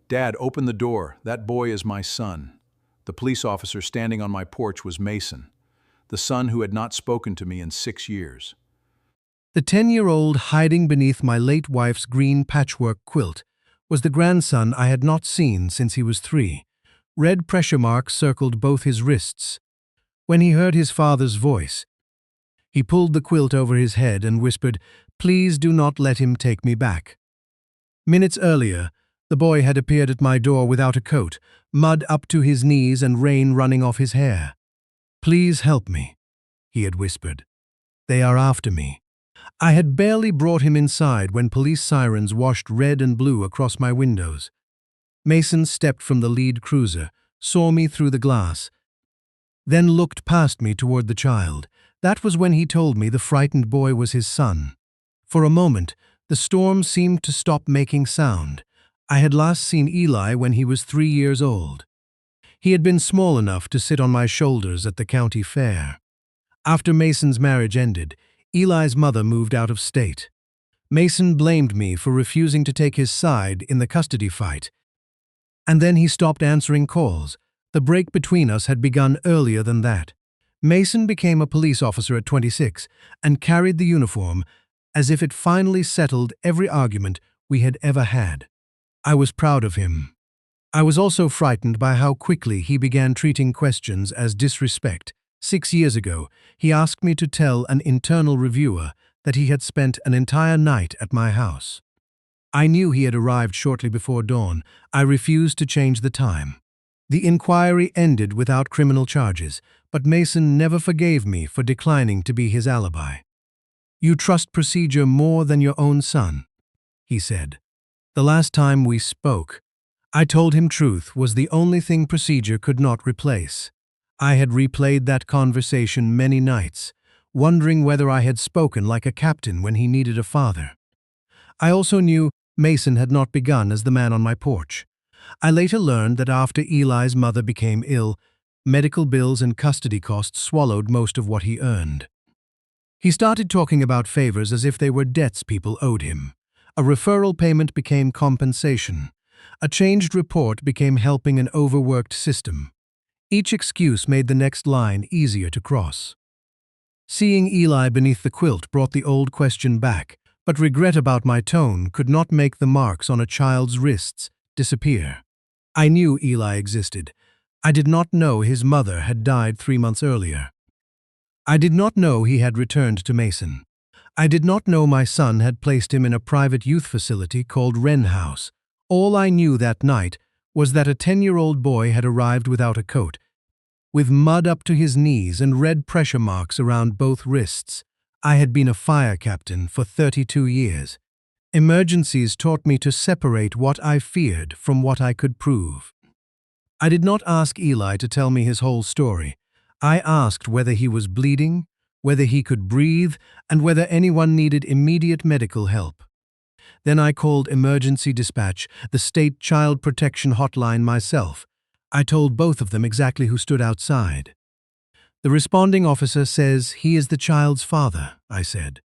"Dad, open the door. That boy is my son." The police officer standing on my porch was Mason, the son who had not spoken to me in 6 years. The 10-year-old hiding beneath my late wife's green patchwork quilt was the grandson I had not seen since he was 3. Red pressure marks circled both his wrists. When he heard his father's voice, he pulled the quilt over his head and whispered, "Please do not let him take me back." Minutes earlier, the boy had appeared at my door without a coat, mud up to his knees and rain running off his hair. "Please help me," he had whispered. "They are after me." I had barely brought him inside when police sirens washed red and blue across my windows. Mason stepped from the lead cruiser, saw me through the glass, then looked past me toward the child. That was when he told me the frightened boy was his son. For a moment, the storm seemed to stop making sound. I had last seen Eli when he was 3 years old. He had been small enough to sit on my shoulders at the county fair. After Mason's marriage ended, Eli's mother moved out of state. Mason blamed me for refusing to take his side in the custody fight. And then he stopped answering calls. The break between us had begun earlier than that. Mason became a police officer at 26 and carried the uniform as if it finally settled every argument we had ever had. I was proud of him. I was also frightened by how quickly he began treating questions as disrespect. 6 years ago, he asked me to tell an internal reviewer that he had spent an entire night at my house. I knew he had arrived shortly before dawn. I refused to change the time. The inquiry ended without criminal charges, but Mason never forgave me for declining to be his alibi. "You trust procedure more than your own son," he said. The last time we spoke, I told him truth was the only thing procedure could not replace. I had replayed that conversation many nights, wondering whether I had spoken like a captain when he needed a father. I also knew Mason had not begun as the man on my porch. I later learned that after Eli's mother became ill, medical bills and custody costs swallowed most of what he earned. He started talking about favors as if they were debts people owed him. A referral payment became compensation. A changed report became helping an overworked system. Each excuse made the next line easier to cross. Seeing Eli beneath the quilt brought the old question back, but regret about my tone could not make the marks on a child's wrists disappear. I knew Eli existed. I did not know his mother had died 3 months earlier. I did not know he had returned to Mason. I did not know my son had placed him in a private youth facility called Wren House. All I knew that night was that a 10-year-old boy had arrived without a coat, with mud up to his knees and red pressure marks around both wrists. I had been a fire captain for 32 years. Emergencies taught me to separate what I feared from what I could prove. I did not ask Eli to tell me his whole story. I asked whether he was bleeding, whether he could breathe, and whether anyone needed immediate medical help. Then I called emergency dispatch, the state child protection hotline myself. I told both of them exactly who stood outside. "The responding officer says he is the child's father," I said.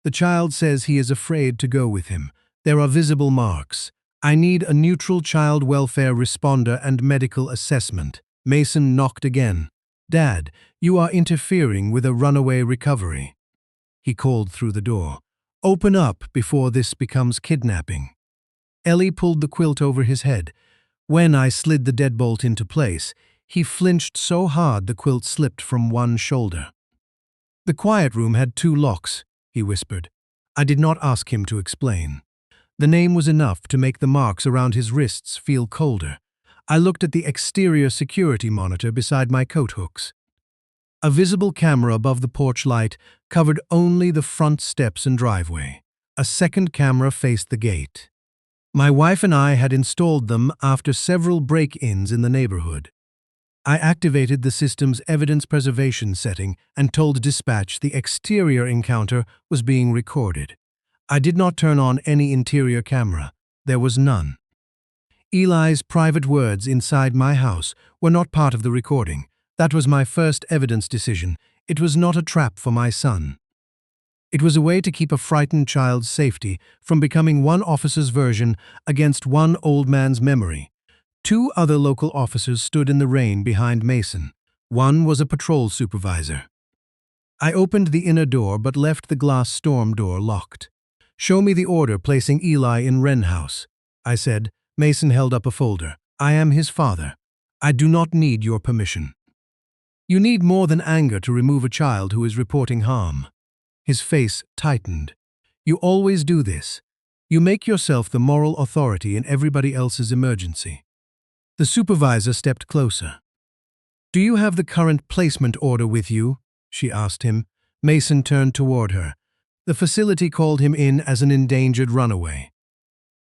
"The child says he is afraid to go with him. There are visible marks. I need a neutral child welfare responder and medical assessment." Mason knocked again. "Dad, you are interfering with a runaway recovery," he called through the door. "Open up before this becomes kidnapping." Ellie pulled the quilt over his head. When I slid the deadbolt into place, he flinched so hard the quilt slipped from one shoulder. "The quiet room had 2 locks," he whispered. I did not ask him to explain. The name was enough to make the marks around his wrists feel colder. I looked at the exterior security monitor beside my coat hooks. A visible camera above the porch light covered only the front steps and driveway. A second camera faced the gate. My wife and I had installed them after several break-ins in the neighborhood. I activated the system's evidence preservation setting and told dispatch the exterior encounter was being recorded. I did not turn on any interior camera. There was none. Eli's private words inside my house were not part of the recording. That was my first evidence decision. It was not a trap for my son. It was a way to keep a frightened child's safety from becoming one officer's version against one old man's memory. Two other local officers stood in the rain behind Mason. One was a patrol supervisor. I opened the inner door but left the glass storm door locked. "Show me the order placing Eli in Wren House," I said. Mason held up a folder. "I am his father. I do not need your permission." "You need more than anger to remove a child who is reporting harm." His face tightened. "You always do this. You make yourself the moral authority in everybody else's emergency." The supervisor stepped closer. "Do you have the current placement order with you?" she asked him. Mason turned toward her. "The facility called him in as an endangered runaway.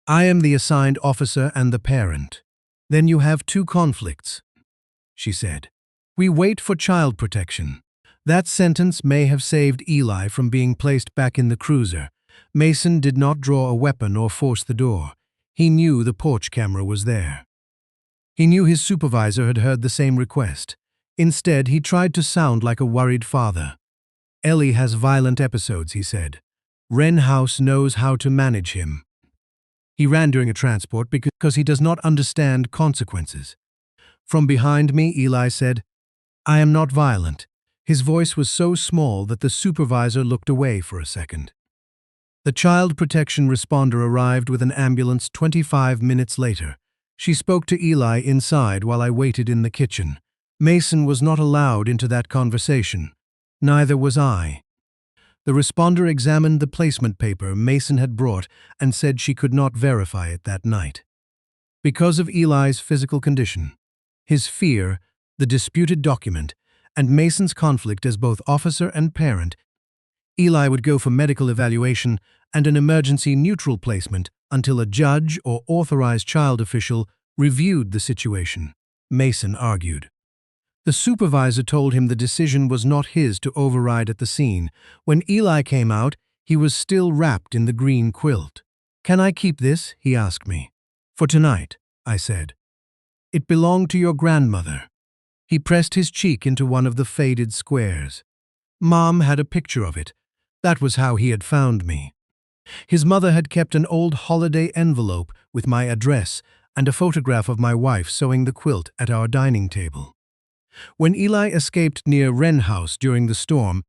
I am the assigned officer and the parent." "Then you have two conflicts," she said. "We wait for child protection." That sentence may have saved Eli from being placed back in the cruiser. Mason did not draw a weapon or force the door. He knew the porch camera was there. He knew his supervisor had heard the same request. Instead, he tried to sound like a worried father. "Ellie has violent episodes," he said. "Wren House knows how to manage him. He ran during a transport because he does not understand consequences." From behind me, Eli said, "I am not violent." His voice was so small that the supervisor looked away for a second. The child protection responder arrived with an ambulance 25 minutes later. She spoke to Eli inside while I waited in the kitchen. Mason was not allowed into that conversation. Neither was I. The responder examined the placement paper Mason had brought and said she could not verify it that night. Because of Eli's physical condition, his fear, the disputed document, and Mason's conflict as both officer and parent, Eli would go for medical evaluation and an emergency neutral placement until a judge or authorized child official reviewed the situation, Mason argued. The supervisor told him the decision was not his to override at the scene. When Eli came out, he was still wrapped in the green quilt. "Can I keep this?" he asked me. "For tonight," I said. "It belonged to your grandmother." He pressed his cheek into one of the faded squares. Mom had a picture of it. That was how he had found me. His mother had kept an old holiday envelope with my address and a photograph of my wife sewing the quilt at our dining table. When Eli escaped near Wren House during the storm,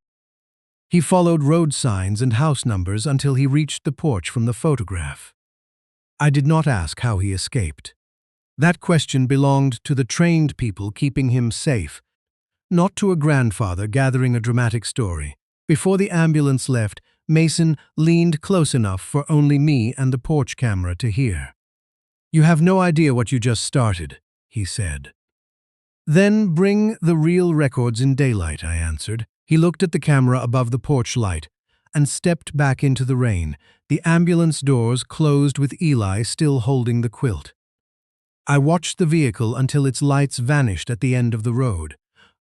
he followed road signs and house numbers until he reached the porch from the photograph. I did not ask how he escaped. That question belonged to the trained people keeping him safe, not to a grandfather gathering a dramatic story. Before the ambulance left, Mason leaned close enough for only me and the porch camera to hear. "You have no idea what you just started," he said. "Then bring the real records in daylight," I answered. He looked at the camera above the porch light and stepped back into the rain. The ambulance doors closed with Eli still holding the quilt. I watched the vehicle until its lights vanished at the end of the road.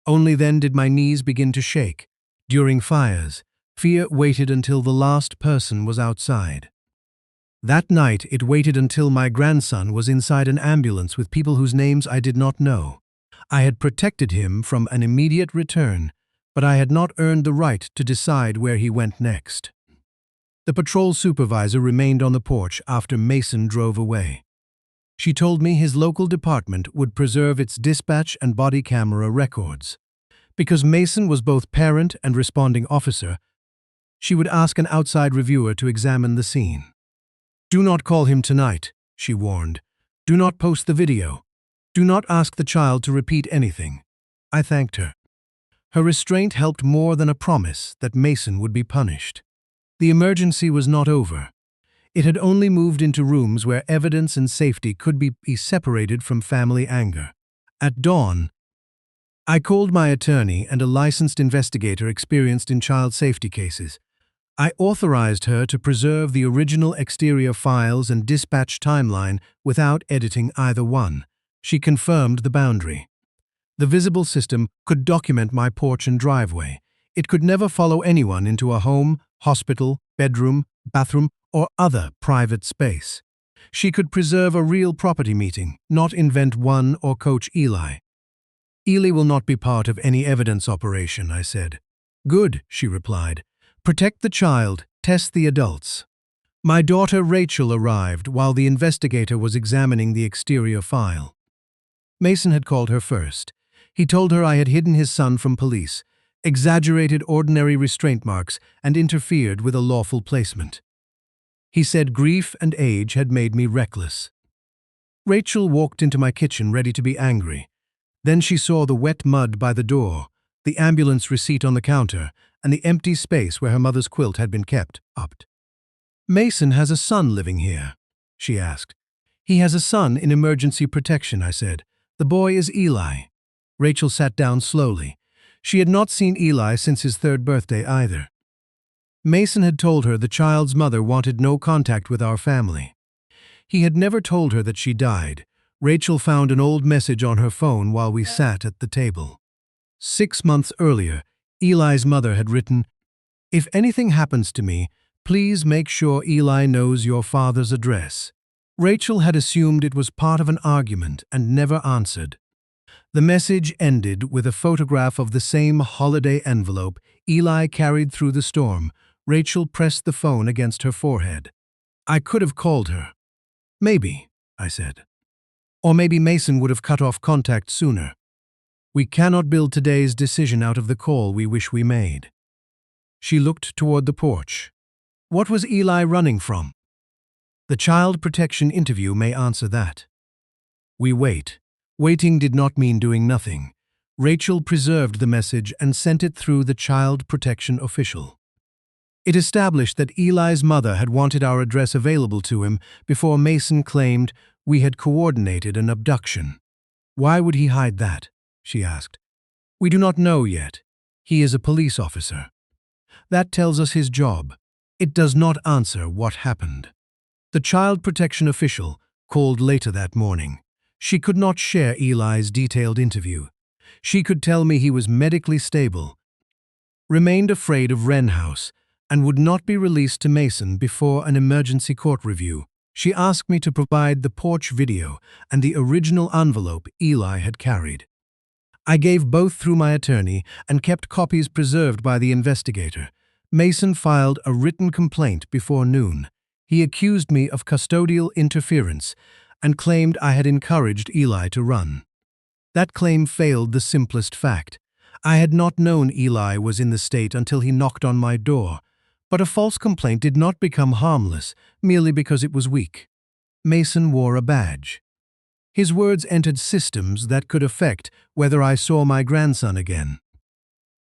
Only then did my knees begin to shake. During fires, fear waited until the last person was outside. That night, it waited until my grandson was inside an ambulance with people whose names I did not know. I had protected him from an immediate return, but I had not earned the right to decide where he went next. The patrol supervisor remained on the porch after Mason drove away. She told me his local department would preserve its dispatch and body camera records. Because Mason was both parent and responding officer, she would ask an outside reviewer to examine the scene. "Do not call him tonight," she warned. "Do not post the video. Do not ask the child to repeat anything." I thanked her. Her restraint helped more than a promise that Mason would be punished. The emergency was not over. It had only moved into rooms where evidence and safety could be separated from family anger. At dawn, I called my attorney and a licensed investigator experienced in child safety cases. I authorized her to preserve the original exterior files and dispatch timeline without editing either one. She confirmed the boundary. The visible system could document my porch and driveway. It could never follow anyone into a home, hospital, bedroom, bathroom, or other private space. She could preserve a real property meeting, not invent one or coach Eli. "Eli will not be part of any evidence operation," I said. "Good," she replied. Protect the child, test the adults. My daughter Rachel arrived while the investigator was examining the exterior file. Mason had called her first. He told her I had hidden his son from police, exaggerated ordinary restraint marks, and interfered with a lawful placement. He said grief and age had made me reckless. Rachel walked into my kitchen ready to be angry. Then she saw the wet mud by the door, the ambulance receipt on the counter, and the empty space where her mother's quilt had been kept. "Mason has a son living here," she asked. "He has a son in emergency protection," I said. "The boy is Eli." Rachel sat down slowly. She had not seen Eli since his 3rd birthday either. Mason had told her the child's mother wanted no contact with our family. He had never told her that she died. Rachel found an old message on her phone while we sat at the table. 6 months earlier, Eli's mother had written, "If anything happens to me, please make sure Eli knows your father's address." Rachel had assumed it was part of an argument and never answered. The message ended with a photograph of the same holiday envelope Eli carried through the storm. Rachel pressed the phone against her forehead. "I could have called her." "Maybe," I said. "Or maybe Mason would have cut off contact sooner. We cannot build today's decision out of the call we wish we made." She looked toward the porch. "What was Eli running from?" "The child protection interview may answer that." We wait. Waiting did not mean doing nothing. Rachel preserved the message and sent it through the child protection official. It established that Eli's mother had wanted our address available to him before Mason claimed we had coordinated an abduction. "Why would he hide that?" she asked. "We do not know yet. He is a police officer. That tells us his job. It does not answer what happened." The child protection official called later that morning. She could not share Eli's detailed interview. She could tell me he was medically stable, remained afraid of Wren House, and would not be released to Mason before an emergency court review. She asked me to provide the porch video and the original envelope Eli had carried. I gave both through my attorney and kept copies preserved by the investigator. Mason filed a written complaint before noon. He accused me of custodial interference and claimed I had encouraged Eli to run. That claim failed the simplest fact. I had not known Eli was in the state until he knocked on my door. But a false complaint did not become harmless merely because it was weak. Mason wore a badge. His words entered systems that could affect whether I saw my grandson again.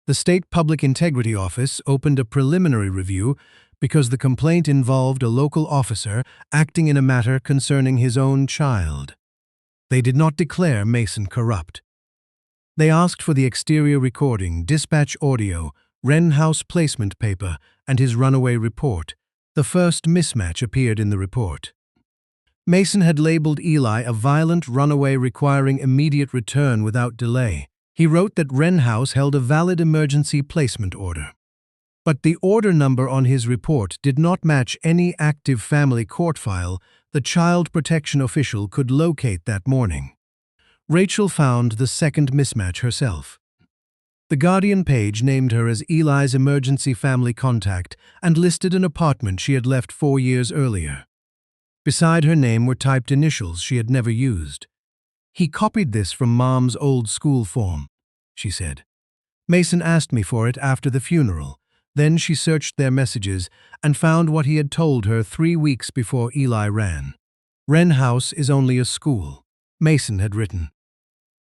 The State Public Integrity Office opened a preliminary review because the complaint involved a local officer acting in a matter concerning his own child. They did not declare Mason corrupt. They asked for the exterior recording, dispatch audio, Wren House placement paper, and his runaway report. The first mismatch appeared in the report. Mason had labeled Eli a violent runaway requiring immediate return without delay. He wrote that Wren House held a valid emergency placement order. But the order number on his report did not match any active family court file the child protection official could locate that morning. Rachel found the second mismatch herself. The Guardian page named her as Eli's emergency family contact and listed an apartment she had left 4 years earlier. Beside her name were typed initials she had never used. "He copied this from Mom's old school form," she said. "Mason asked me for it after the funeral." Then she searched their messages and found what he had told her 3 weeks before Eli ran. "Wren House is only a school," Mason had written.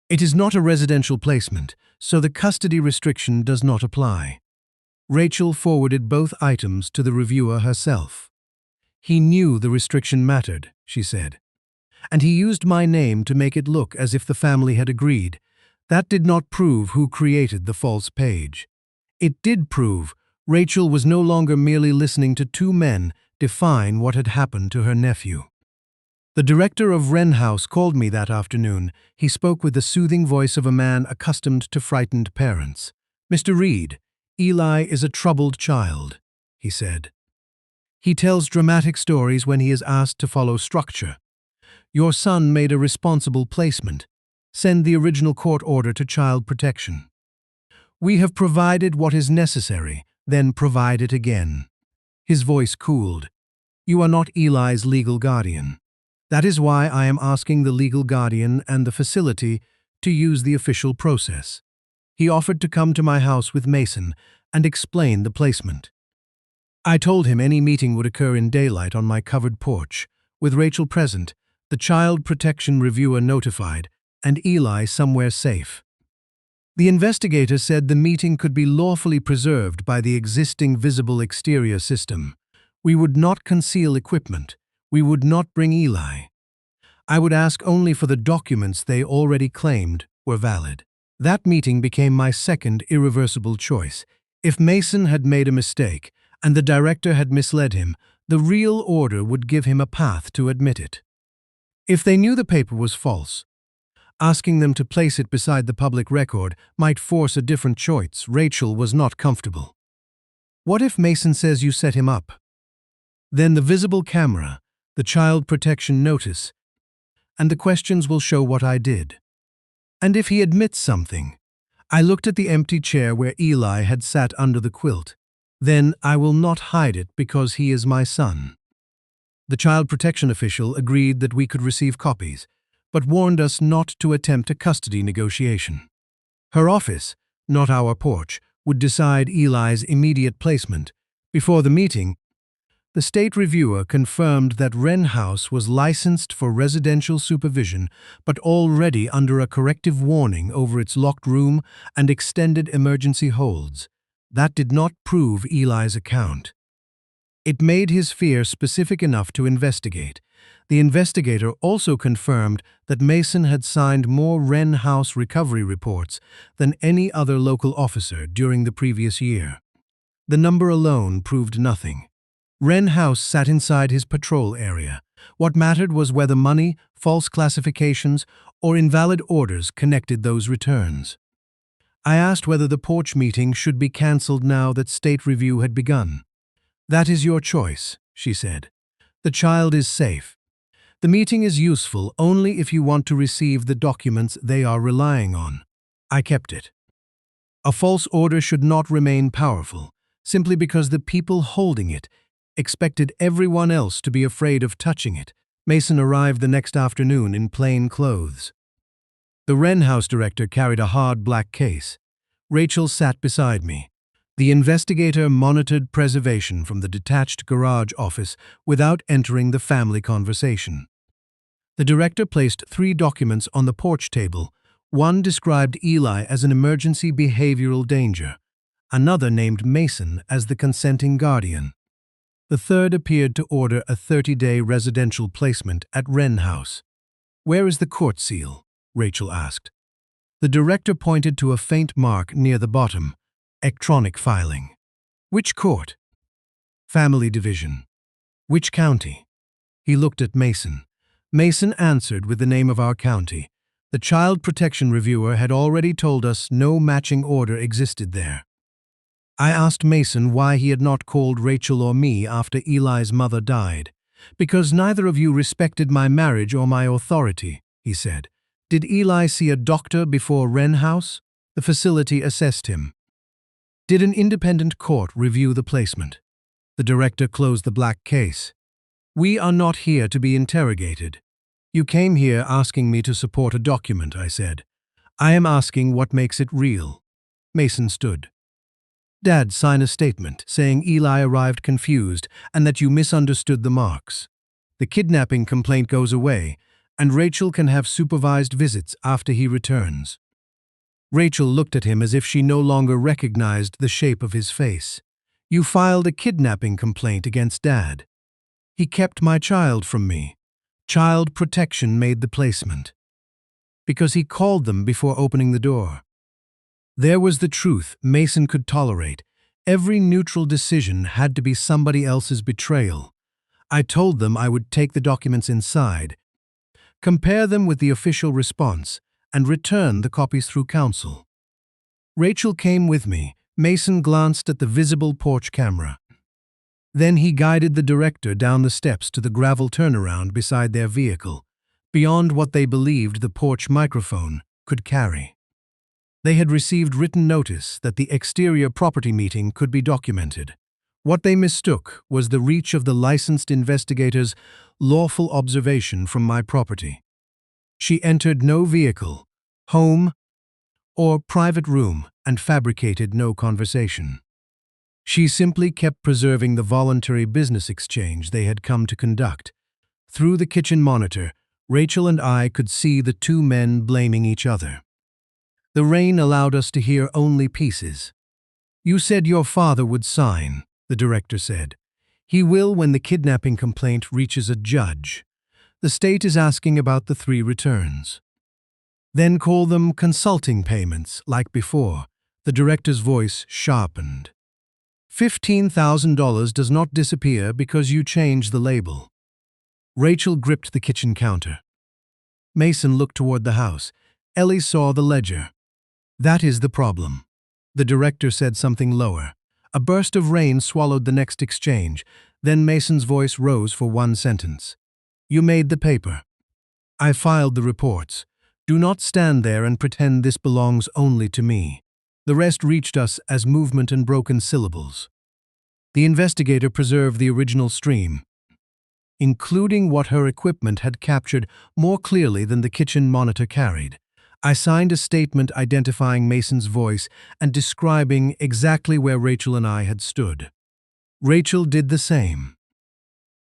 "It is not a residential placement, so the custody restriction does not apply." Rachel forwarded both items to the reviewer herself. "He knew the restriction mattered," she said. "And he used my name to make it look as if the family had agreed. That did not prove who created the false page. It did prove Rachel was no longer merely listening to 2 men define what had happened to her nephew." The director of Wren House called me that afternoon. He spoke with the soothing voice of a man accustomed to frightened parents. "Mr. Reed, Eli is a troubled child," he said. "He tells dramatic stories when he is asked to follow structure. Your son made a responsible placement. Send the original court order to child protection. We have provided what is necessary, then provide it again. His voice cooled. You are not Eli's legal guardian. That is why I am asking the legal guardian and the facility to use the official process. He offered to come to my house with Mason and explain the placement. I told him any meeting would occur in daylight on my covered porch, with Rachel present, the child protection reviewer notified, and Eli somewhere safe. The investigator said the meeting could be lawfully preserved by the existing visible exterior system. We would not conceal equipment. We would not bring Eli. I would ask only for the documents they already claimed were valid. That meeting became my second irreversible choice. If Mason had made a mistake, and the director had misled him, the real order would give him a path to admit it. If they knew the paper was false, asking them to place it beside the public record might force a different choice. Rachel was not comfortable. What if Mason says you set him up? Then the visible camera, the child protection notice, and the questions will show what I did. And if he admits something? I looked at the empty chair where Eli had sat under the quilt. Then I will not hide it because he is my son. The child protection official agreed that we could receive copies, but warned us not to attempt a custody negotiation. Her office, not our porch, would decide Eli's immediate placement. Before the meeting, the state reviewer confirmed that Wren House was licensed for residential supervision but already under a corrective warning over its locked room and extended emergency holds. That did not prove Eli's account. It made his fear specific enough to investigate. The investigator also confirmed that Mason had signed more Wren House recovery reports than any other local officer during the previous year. The number alone proved nothing. Wren House sat inside his patrol area. What mattered was whether money, false classifications, or invalid orders connected those returns. I asked whether the porch meeting should be cancelled now that state review had begun. That is your choice, she said. The child is safe. The meeting is useful only if you want to receive the documents they are relying on. I kept it. A false order should not remain powerful, simply because the people holding it expected everyone else to be afraid of touching it. Mason arrived the next afternoon in plain clothes. The Wren House director carried a hard black case. Rachel sat beside me. The investigator monitored preservation from the detached garage office without entering the family conversation. The director placed 3 documents on the porch table. One described Eli as an emergency behavioral danger. Another named Mason as the consenting guardian. The third appeared to order a 30-day residential placement at Wren House. Where is the court seal? Rachel asked. The director pointed to a faint mark near the bottom. Electronic filing. Which court? Family division. Which county? He looked at Mason. Mason answered with the name of our county. The child protection reviewer had already told us no matching order existed there. I asked Mason why he had not called Rachel or me after Eli's mother died. Because neither of you respected my marriage or my authority, he said. Did Eli see a doctor before Wren House? The facility assessed him. Did an independent court review the placement? The director closed the black case. We are not here to be interrogated. You came here asking me to support a document, I said. I am asking what makes it real. Mason stood. Dad, sign a statement saying Eli arrived confused and that you misunderstood the marks. The kidnapping complaint goes away, and Rachel can have supervised visits after he returns. Rachel looked at him as if she no longer recognized the shape of his face. You filed a kidnapping complaint against Dad. He kept my child from me. Child protection made the placement. Because he called them before opening the door. There was the truth Mason could tolerate. Every neutral decision had to be somebody else's betrayal. I told them I would take the documents inside, compare them with the official response, and return the copies through counsel. Rachel came with me. Mason glanced at the visible porch camera. Then he guided the director down the steps to the gravel turnaround beside their vehicle, beyond what they believed the porch microphone could carry. They had received written notice that the exterior property meeting could be documented. What they mistook was the reach of the licensed investigator's lawful observation from my property. She entered no vehicle, home, or private room and fabricated no conversation. She simply kept preserving the voluntary business exchange they had come to conduct. Through the kitchen monitor, Rachel and I could see the two men blaming each other. The rain allowed us to hear only pieces. "You said your father would sign," the director said. "He will when the kidnapping complaint reaches a judge. The state is asking about the 3 returns." "Then call them consulting payments, like before." The director's voice sharpened. $15,000 does not disappear because you change the label." Rachel gripped the kitchen counter. Mason looked toward the house. Ellie saw the ledger. "That is the problem." The director said something lower. A burst of rain swallowed the next exchange. Then Mason's voice rose for one sentence. "You made the paper. I filed the reports. Do not stand there and pretend this belongs only to me." The rest reached us as movement and broken syllables. The investigator preserved the original stream, including what her equipment had captured more clearly than the kitchen monitor carried. I signed a statement identifying Mason's voice and describing exactly where Rachel and I had stood. Rachel did the same.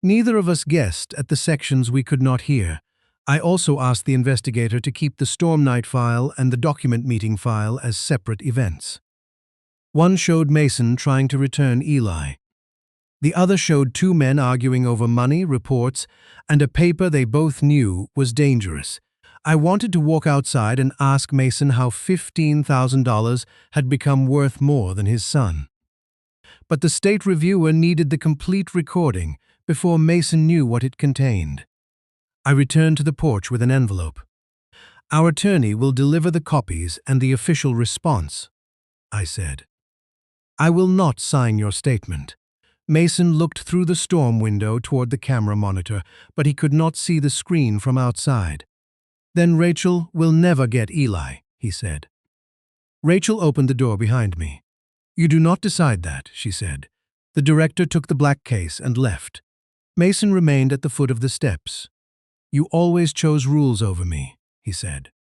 Neither of us guessed at the sections we could not hear. I also asked the investigator to keep the storm night file and the document meeting file as separate events. One showed Mason trying to return Eli. The other showed 2 men arguing over money, reports, and a paper they both knew was dangerous. I wanted to walk outside and ask Mason how $15,000 had become worth more than his son. But the state reviewer needed the complete recording before Mason knew what it contained. I returned to the porch with an envelope. "Our attorney will deliver the copies and the official response," I said. "I will not sign your statement." Mason looked through the storm window toward the camera monitor, but he could not see the screen from outside. "Then Rachel will never get Eli," he said. Rachel opened the door behind me. "You do not decide that," she said. The director took the black case and left. Mason remained at the foot of the steps. "You always chose rules over me," he said.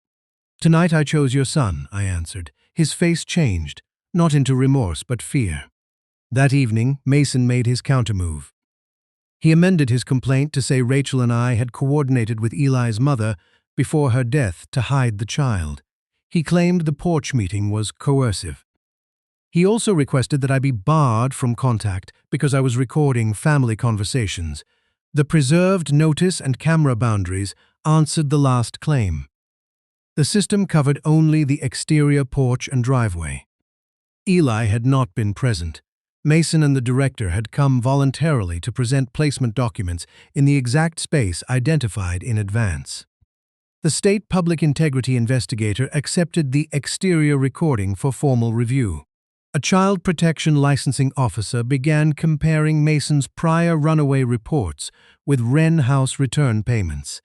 "Tonight I chose your son," I answered. His face changed, not into remorse but fear. That evening, Mason made his countermove. He amended his complaint to say Rachel and I had coordinated with Eli's mother before her death to hide the child. He claimed the porch meeting was coercive. He also requested that I be barred from contact because I was recording family conversations. The preserved notice and camera boundaries answered the last claim. The system covered only the exterior porch and driveway. Eli had not been present. Mason and the director had come voluntarily to present placement documents in the exact space identified in advance. The state public integrity investigator accepted the exterior recording for formal review. A child protection licensing officer began comparing Mason's prior runaway reports with Wren House return payments.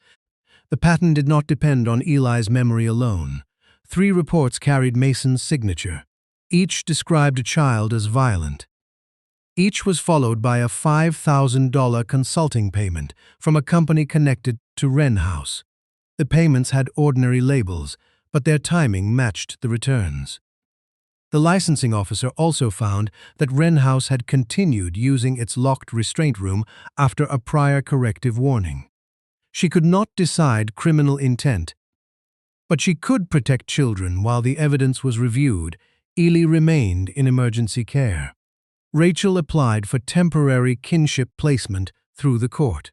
The pattern did not depend on Eli's memory alone. 3 reports carried Mason's signature. Each described a child as violent. Each was followed by a $5,000 consulting payment from a company connected to Wren House. The payments had ordinary labels, but their timing matched the returns. The licensing officer also found that Wren House had continued using its locked restraint room after a prior corrective warning. She could not decide criminal intent, but she could protect children while the evidence was reviewed. Eli remained in emergency care. Rachel applied for temporary kinship placement through the court.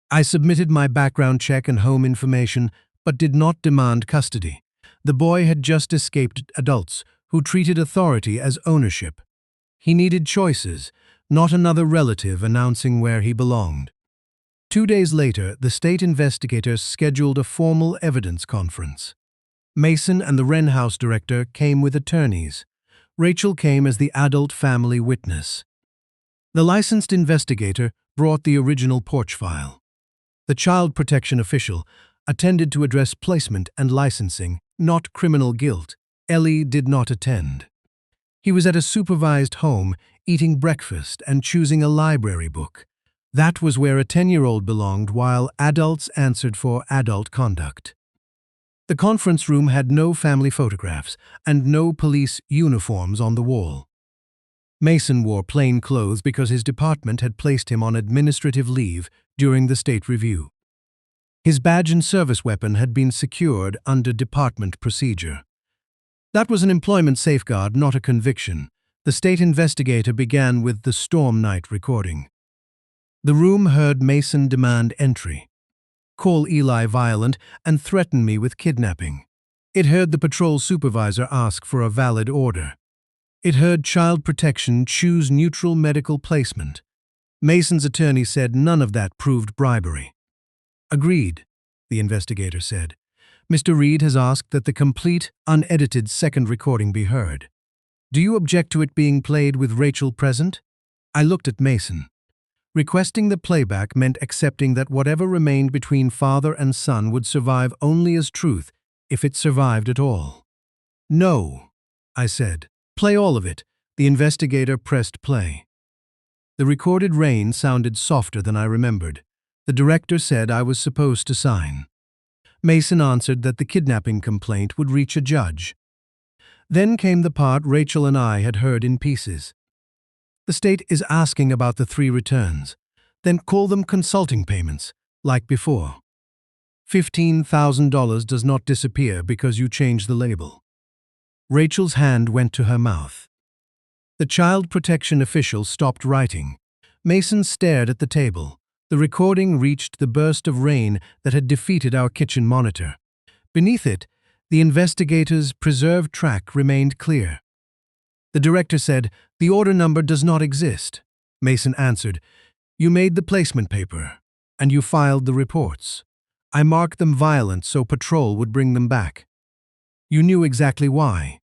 I submitted my background check and home information, but did not demand custody. The boy had just escaped adults who treated authority as ownership. He needed choices, not another relative announcing where he belonged. 2 days later, the state investigators scheduled a formal evidence conference. Mason and the Wren House director came with attorneys. Rachel came as the adult family witness. The licensed investigator brought the original porch file. The child protection official attended to address placement and licensing, not criminal guilt. Ellie did not attend. He was at a supervised home, eating breakfast and choosing a library book. That was where a 10-year-old belonged, while adults answered for adult conduct. The conference room had no family photographs and no police uniforms on the wall. Mason wore plain clothes because his department had placed him on administrative leave during the state review. His badge and service weapon had been secured under department procedure. That was an employment safeguard, not a conviction. The state investigator began with the storm night recording. The room heard Mason demand entry, call Eli violent, and threaten me with kidnapping. It heard the patrol supervisor ask for a valid order. It heard child protection choose neutral medical placement. Mason's attorney said none of that proved bribery. Agreed, the investigator said. Mr. Reed has asked that the complete, unedited second recording be heard. Do you object to it being played with Rachel present? I looked at Mason. Requesting the playback meant accepting that whatever remained between father and son would survive only as truth, if it survived at all. No, I said. Play all of it. The investigator pressed play. The recorded rain sounded softer than I remembered. The director said I was supposed to sign. Mason answered that the kidnapping complaint would reach a judge. Then came the part Rachel and I had heard in pieces. The state is asking about the 3 returns. Then call them consulting payments, like before. $15,000 does not disappear because you change the label. Rachel's hand went to her mouth. The child protection official stopped writing. Mason stared at the table. The recording reached the burst of rain that had defeated our kitchen monitor. Beneath it, the investigator's preserved track remained clear. The director said, "The order number does not exist." Mason answered, "You made the placement paper, and you filed the reports. I marked them violent so patrol would bring them back. You knew exactly why."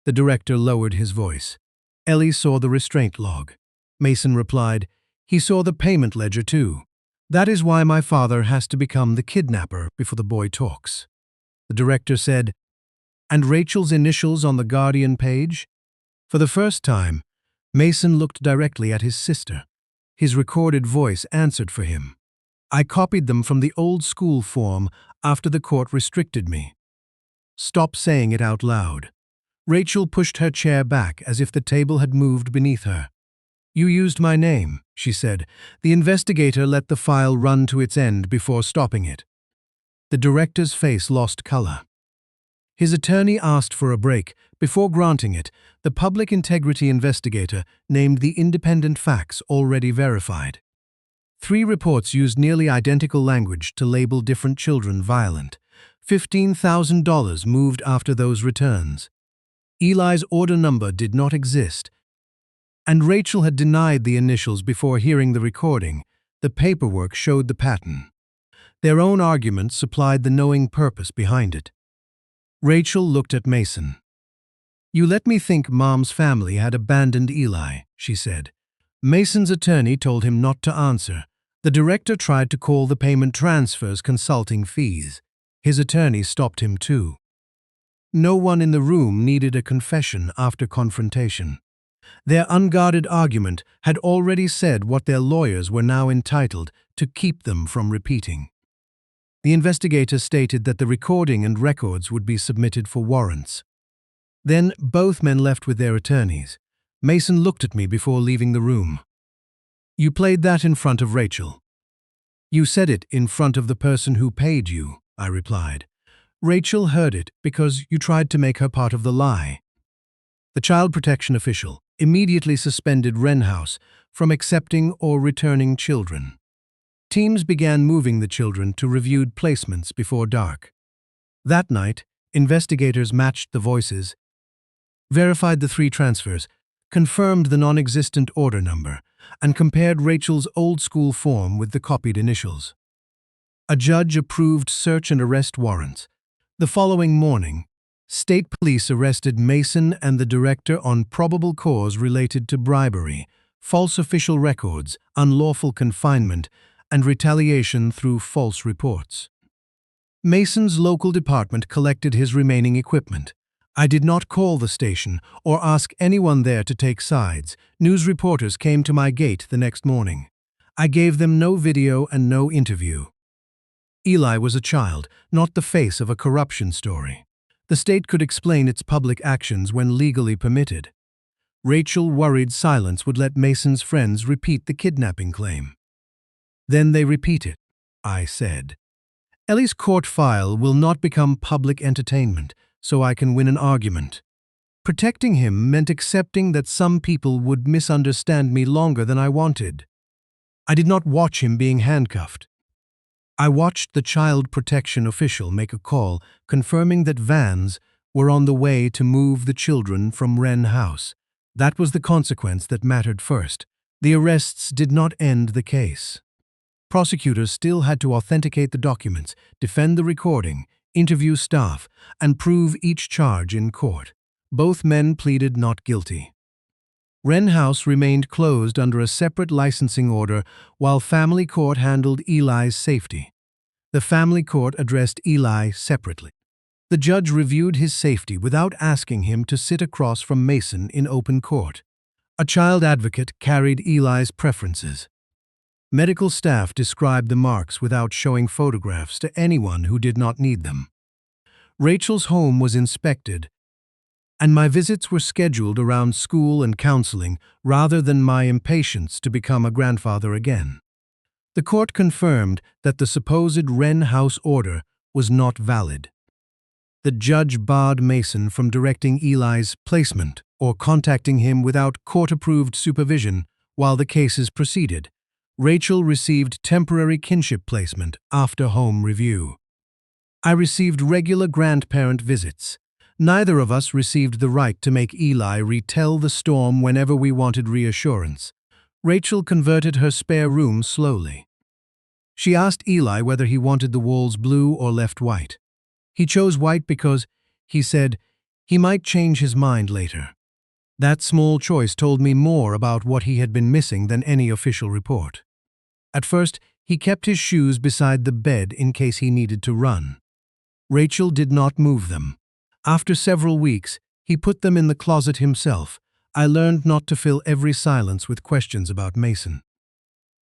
The director lowered his voice. Ellie saw the restraint log. Mason replied, "He saw the payment ledger too. That is why my father has to become the kidnapper before the boy talks." The director said, "And Rachel's initials on the Guardian page?" For the first time, Mason looked directly at his sister. His recorded voice answered for him. "I copied them from the old school form after the court restricted me." Stop saying it out loud. Rachel pushed her chair back as if the table had moved beneath her. "You used my name," she said. The investigator let the file run to its end before stopping it. The director's face lost color. His attorney asked for a break. Before granting it, the public integrity investigator named the independent facts already verified. 3 reports used nearly identical language to label different children violent. $15,000 moved after those returns. Eli's order number did not exist, and Rachel had denied the initials before hearing the recording. The paperwork showed the pattern. Their own argument supplied the knowing purpose behind it. Rachel looked at Mason. "You let me think Mom's family had abandoned Eli," she said. Mason's attorney told him not to answer. The director tried to call the payment transfers consulting fees. His attorney stopped him too. No one in the room needed a confession after confrontation. Their unguarded argument had already said what their lawyers were now entitled to keep them from repeating. The investigator stated that the recording and records would be submitted for warrants. Then both men left with their attorneys. Mason looked at me before leaving the room. "You played that in front of Rachel." "You said it in front of the person who paid you," I replied. "Rachel heard it because you tried to make her part of the lie." The child protection official immediately suspended Wrenhouse from accepting or returning children. Teams began moving the children to reviewed placements before dark. That night, investigators matched the voices, verified the 3 transfers, confirmed the non-existent order number, and compared Rachel's old school form with the copied initials. A judge approved search and arrest warrants. The following morning, state police arrested Mason and the director on probable cause related to bribery, false official records, unlawful confinement, and retaliation through false reports. Mason's local department collected his remaining equipment. I did not call the station or ask anyone there to take sides. News reporters came to my gate the next morning. I gave them no video and no interview. Eli was a child, not the face of a corruption story. The state could explain its public actions when legally permitted. Rachel worried silence would let Mason's friends repeat the kidnapping claim. Then they repeat it, I said. Ellie's court file will not become public entertainment, so I can win an argument. Protecting him meant accepting that some people would misunderstand me longer than I wanted. I did not watch him being handcuffed. I watched the child protection official make a call confirming that vans were on the way to move the children from Wren House. That was the consequence that mattered first. The arrests did not end the case. Prosecutors still had to authenticate the documents, defend the recording, interview staff, and prove each charge in court. Both men pleaded not guilty. Wren House remained closed under a separate licensing order while family court handled Eli's safety. The family court addressed Eli separately. The judge reviewed his safety without asking him to sit across from Mason in open court. A child advocate carried Eli's preferences. Medical staff described the marks without showing photographs to anyone who did not need them. Rachel's home was inspected, and my visits were scheduled around school and counseling rather than my impatience to become a grandfather again. The court confirmed that the supposed Wren House order was not valid. The judge barred Mason from directing Eli's placement or contacting him without court-approved supervision while the cases proceeded. Rachel received temporary kinship placement after home review. I received regular grandparent visits. Neither of us received the right to make Eli retell the storm whenever we wanted reassurance. Rachel converted her spare room slowly. She asked Eli whether he wanted the walls blue or left white. He chose white because, he said, he might change his mind later. That small choice told me more about what he had been missing than any official report. At first, he kept his shoes beside the bed in case he needed to run. Rachel did not move them. After several weeks, he put them in the closet himself. I learned not to fill every silence with questions about Mason.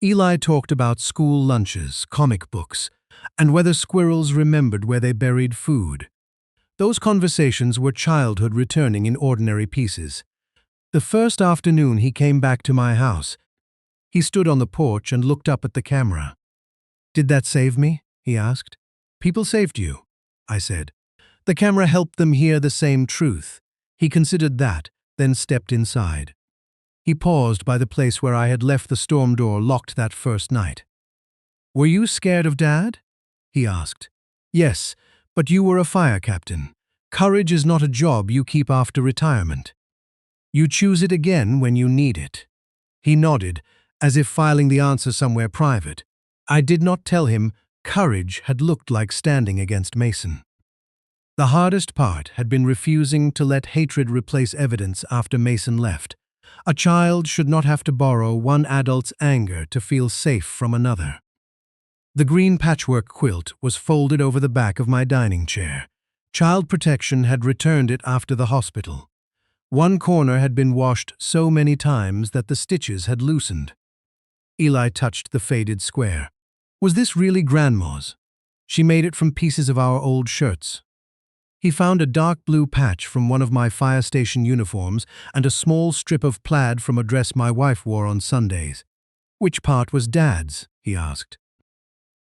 Eli talked about school lunches, comic books, and whether squirrels remembered where they buried food. Those conversations were childhood returning in ordinary pieces. The first afternoon he came back to my house. He stood on the porch and looked up at the camera. "Did that save me?" he asked. "People saved you," I said. The camera helped them hear the same truth. He considered that, then stepped inside. He paused by the place where I had left the storm door locked that first night. "Were you scared of Dad?" he asked. "Yes, but you were a fire captain. Courage is not a job you keep after retirement. You choose it again when you need it." He nodded, as if filing the answer somewhere private. I did not tell him courage had looked like standing against Mason. The hardest part had been refusing to let hatred replace evidence after Mason left. A child should not have to borrow one adult's anger to feel safe from another. The green patchwork quilt was folded over the back of my dining chair. Child protection had returned it after the hospital. One corner had been washed so many times that the stitches had loosened. Eli touched the faded square. "Was this really Grandma's? She made it from pieces of our old shirts." He found a dark blue patch from one of my fire station uniforms and a small strip of plaid from a dress my wife wore on Sundays. "Which part was Dad's?" he asked.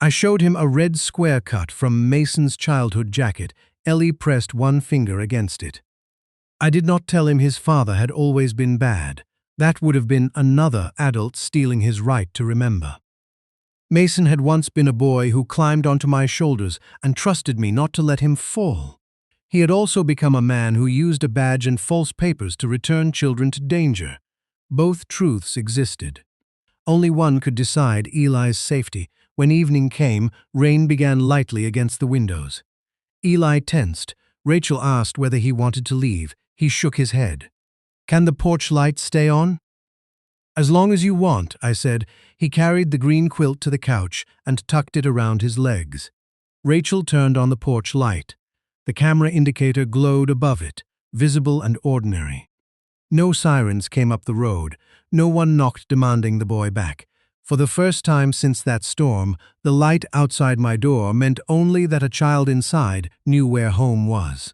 I showed him a red square cut from Mason's childhood jacket. Ellie pressed one finger against it. I did not tell him his father had always been bad. That would have been another adult stealing his right to remember. Mason had once been a boy who climbed onto my shoulders and trusted me not to let him fall. He had also become a man who used a badge and false papers to return children to danger. Both truths existed. Only one could decide Eli's safety. When evening came, rain began lightly against the windows. Eli tensed. Rachel asked whether he wanted to leave. He shook his head. "Can the porch light stay on?" "As long as you want," I said. He carried the green quilt to the couch and tucked it around his legs. Rachel turned on the porch light. The camera indicator glowed above it. visible and ordinary. No sirens came up the road, no one knocked demanding the boy back. For the first time since that storm, the light outside my door meant only that a child inside knew where home was.